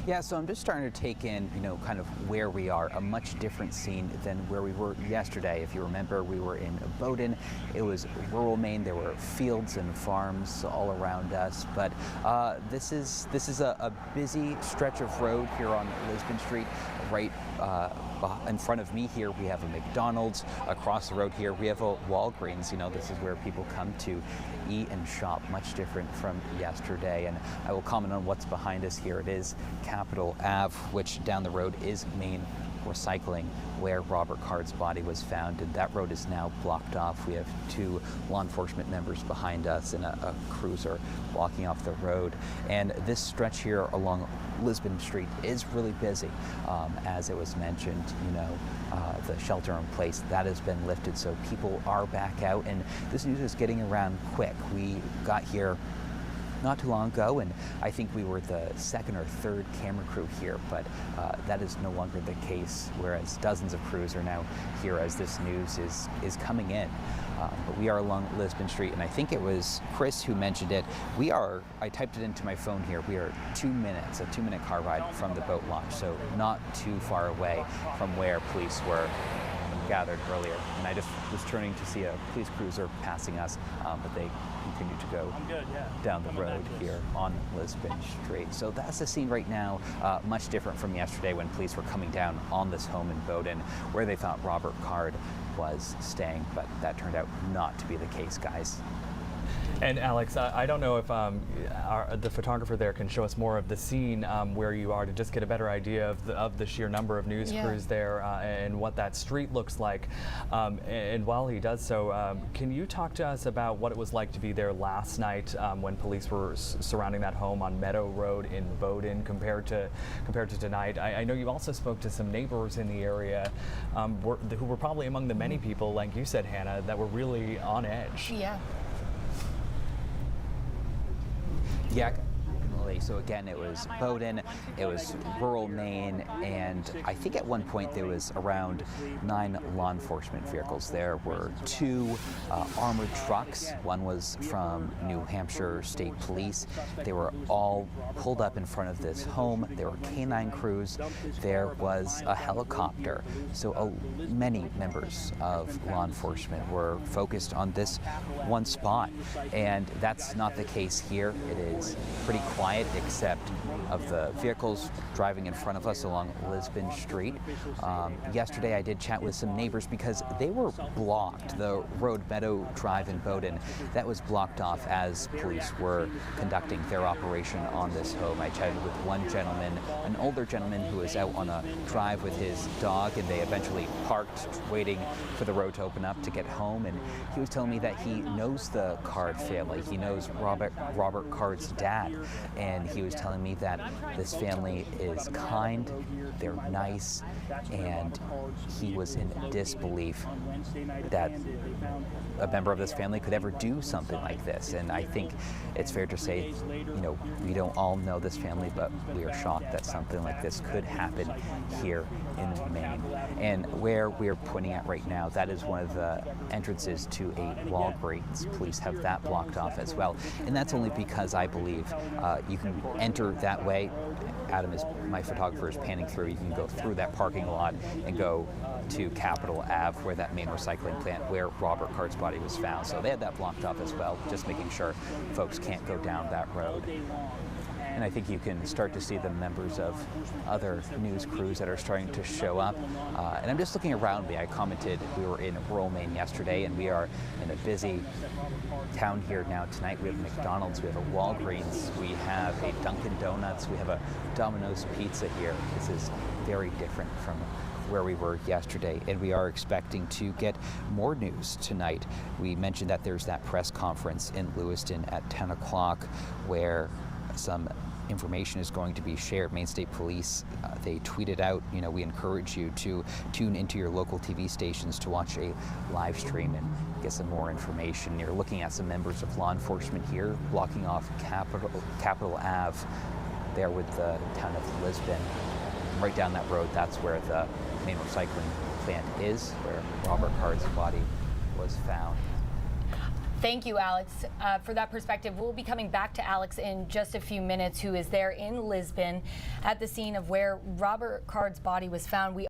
Yeah, so I'm just starting to take in, kind of where we are. A much different scene than where we were yesterday. If you remember, we were in Bowden. It was rural Maine. There were fields and farms all around us. But this is a busy stretch of road here on Lisbon Street. Right in front of me here, we have a McDonald's. Across the road here, we have a Walgreens. This is where people come to eat and shop. Much different from yesterday. And I will comment on what's behind us here. It is Capitol Ave, which down the road is Maine Recycling, where Robert Card's body was found, and that road is now blocked off. We have two law enforcement members behind us and a cruiser blocking off the road. And this stretch here along Lisbon Street is really busy. As it was mentioned, the shelter in place, that has been lifted, so people are back out, and this news is getting around quick. We got here not too long ago, and I think we were the second or third camera crew here, but that is no longer the case, whereas dozens of crews are now here as this news is coming in. But we are along Lisbon Street, and I think it was Chris who mentioned it. I typed it into my phone here, we are 2 minutes, a 2-minute car ride from the boat launch, so not too far away from where police were gathered earlier. And I just was turning to see a police cruiser passing us, but they continue to go down the road here on Lisbon Street. So that's the scene right now, much different from yesterday when police were coming down on this home in Bowden where they thought Robert Card was staying, but that turned out not to be the case, guys. And Alex, I don't know if the photographer there can show us more of the scene where you are to just get a better idea of the sheer number of news crews there and what that street looks like. And while he does so, can you talk to us about what it was like to be there last night when police were surrounding that home on Meadow Road in Bowden compared to tonight? I know you also spoke to some neighbors in the area who were probably among the many people, like you said, Hannah, that were really on edge. Yeah. Yeah. So again, it was Bowden, it was rural Maine, and I think at one point there was around 9 law enforcement vehicles. There were 2 armored trucks. One was from New Hampshire State Police. They were all pulled up in front of this home. There were canine crews. There was a helicopter. So many members of law enforcement were focused on this one spot, and that's not the case here. It is pretty quiet, except of the vehicles driving in front of us along Lisbon Street. Yesterday I did chat with some neighbors because they were blocked. The road Meadow Drive in Bowden, that was blocked off as police were conducting their operation on this home. I chatted with one gentleman, an older gentleman who was out on a drive with his dog, and they eventually parked waiting for the road to open up to get home, and he was telling me that he knows the Card family. He knows Robert Card's dad, and he was telling me that this family is kind, they're nice, and he was in disbelief that a member of this family could ever do something like this. And I think it's fair to say, we don't all know this family, but we are shocked that something like this could happen here in Maine. And where we're pointing at right now, that is one of the entrances to a Walgreens. Police have that blocked off as well. And that's only because I believe you can enter that way. Adam, my photographer, is panning through. You can go through that parking lot and go to Capitol Ave, where that Maine recycling plant, where Robert Card's body was found. So they had that blocked off as well, just making sure folks can't go down that road. And I think you can start to see the members of other news crews that are starting to show up. And I'm just looking around me. I commented we were in rural Maine yesterday, and we are in a busy town here now tonight. We have McDonald's, we have a Walgreens, we have a Dunkin' Donuts, we have a Domino's Pizza here. This is very different from where we were yesterday, and we are expecting to get more news tonight. We mentioned that there's that press conference in Lewiston at 10 o'clock where some information is going to be shared. Maine State Police, they tweeted out, we encourage you to tune into your local TV stations to watch a live stream and get some more information. You're looking at some members of law enforcement here blocking off Capitol Ave there with the town of Lisbon. Right down that road, that's where the Maine recycling plant is, where Robert Card's body was found. Thank you, Alex, for that perspective. We'll be coming back to Alex in just a few minutes, who is there in Lisbon at the scene of where Robert Card's body was found. We